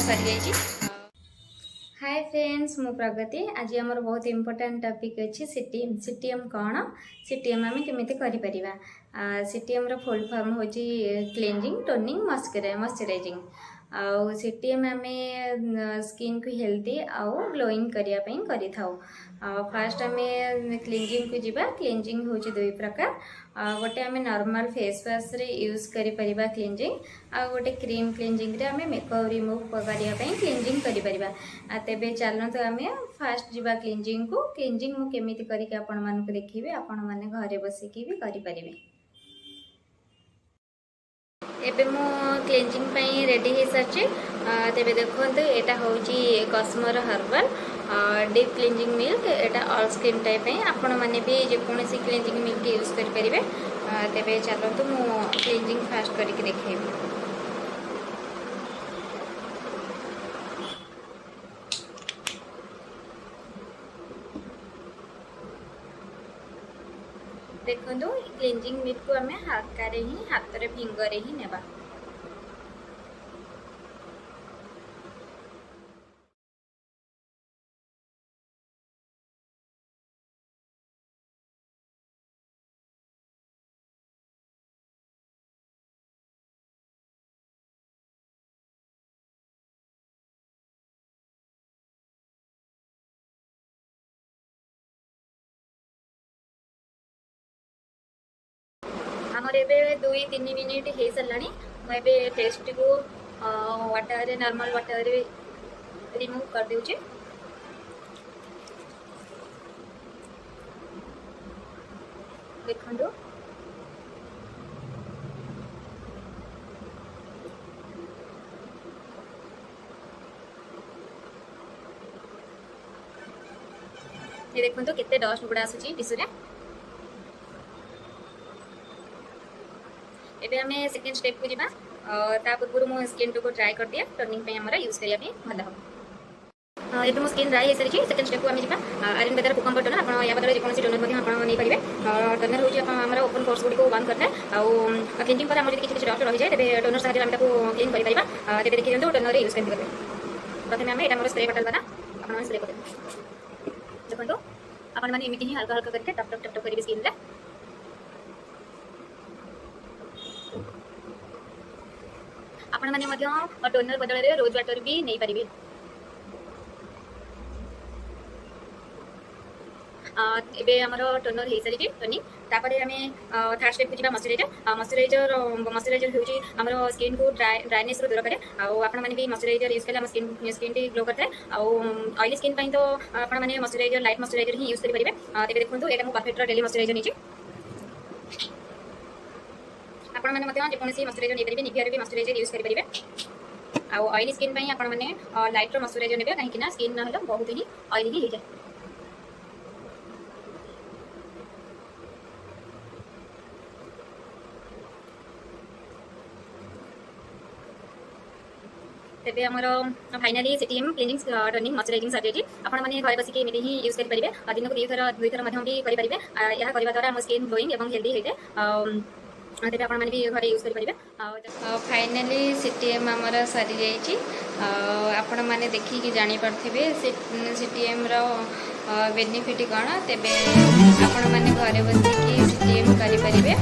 सरी जाइए। Hi friends, मु प्रगति। आज आमर बहुत इंपोर्टेंट टॉपिक अच्छी सीटीएम। सीटीएम कौन, सीटीएम आम केमी कर। सीटीएम रो फुल फॉर्म हो क्लींजिंग टोनिंग मॉइस्चराइजिंग। आउ सीटीएम आम स्किन को हेल्दी आउ ग्लोइंग करने करी था। फास्ट आम क्लींजिंग को जीवा। क्लींजिंग हो दुई प्रकार। गोटे आम नॉर्मल फेस वाश रे यूज करि परिबा क्लींजिंग, आ गोटे क्रीम क्लींजिंग रे आम मेकअप रिमूव करने क्लींजिंग करि परिबा। तेबे चलते आम फास्ट जीवा क्लींजिंग को। क्लींजिंग मु केमिति करके आपण मानक देखिबे, आपण माने घरे बसिकी भी करि परिबे। एबे मु क्लींजिंग पई रेडी हे साची। तेबे देखंतु एटा होची कस्मर हर्बल डीप क्लींजिंग मिल्क। एटा ऑल स्किन टाइप है, आपण माने भी जे कोनोसी क्लींजिंग मिल्क यूज करि परिबे। तेबे चलंतु मु क्लींजिंग फास्ट करके देखैबे। देखो क्लींजिंग मिल्क को आम हल्का ही हाथ रे फिंगर ही नेबा। आमर एवं 2-3 मिनिट हो सारे। मुझे टेस्ट को वाटर नॉर्मल वाटर रिमूव कर दूचे। देखो ये देखो केते डस्ट गुड़ा आसूची टिश्यू रे। एबे हमें सेकंड स्टेप को जीवा। ता पूर्व मो स्किन को ट्राई कर दिया टर्निंग पे हमरा यूज करिया पे भल हम। एबे मो स्किन ड्राई हे सारी छी। सेकंड स्टेप को हम जीवा। आयरन बेदर कुकम्बर टोनर आपण या बदले जे कोनसी टोनर मध्ये आपण नै परिबे। टोनर होची आपण हमरा ओपन पोर्स गुडी को बंद करना आ क्लींजिंग पर हम जदी किछि डस्ट रहि जाय तबे टोनर साथे हम ताको क्लीन करि परिबा। तबे देखि जंतु टोनर यूज करबे। प्रथमे हम एटा मोर स्प्रे बॉटल बना आपण स्प्रे कर देखंतु आपण माने एमिति ही हल्का हल्का करके टप टप टप टप करिबे स्किन रे। आपण माने मध्य टोनर बदल रे रोज वाटर भी नहीं पारिबे। एबे हमर टोनर हे सारी टोनिंग। तापरे हमें थर्ड स्टेप को मॉइस्चराइजर। मॉइस्चराइजर होची हमर स्किन को ड्राइनेस रो दूर करे। आपण माने भी मॉइस्चराइजर यूज करले हम स्किन टी ग्लो करथे। ऑयली स्किन पई तो आपण माने मॉइस्चराइजर लाइट मॉइस्चराइजर ही यूज करि परिबे। तेबे देखंतु एटा मो परफेक्ट डेली मॉइस्चराइजर नीची। आपण माने मते जे कोनसी मॉइस्चराइजर नै परिबे, निविया रे भी मॉइस्चराइजर यूज करि परिबे। आ ऑयली स्किन पई आपण माने लाइट रो मॉइस्चराइजर नेबे, काहे कि ना स्किन न हलो बहुत ही ऑयली ही हो जाय। तेबे हमर finally CTM cleaning turning moisturising surgery आपण माने घरे बसिके एमिति ही यूज करि परिबे। दिन को 2 थर मध्यम भी करि परिबे। या करबा द्वारा हम स्किन ग्लोइंग एवं हेल्दी हेते। तेबे आपण माने भी घरे यूज करि परिबे। फाइनली सीटीएम हमर सरी जाइछि। आपण माने देखि कि जानि परथिबे सीटीएम रो बेनिफिट कोन। तेबे आपण माने घरे बसिके सीटीएम करि परिबे।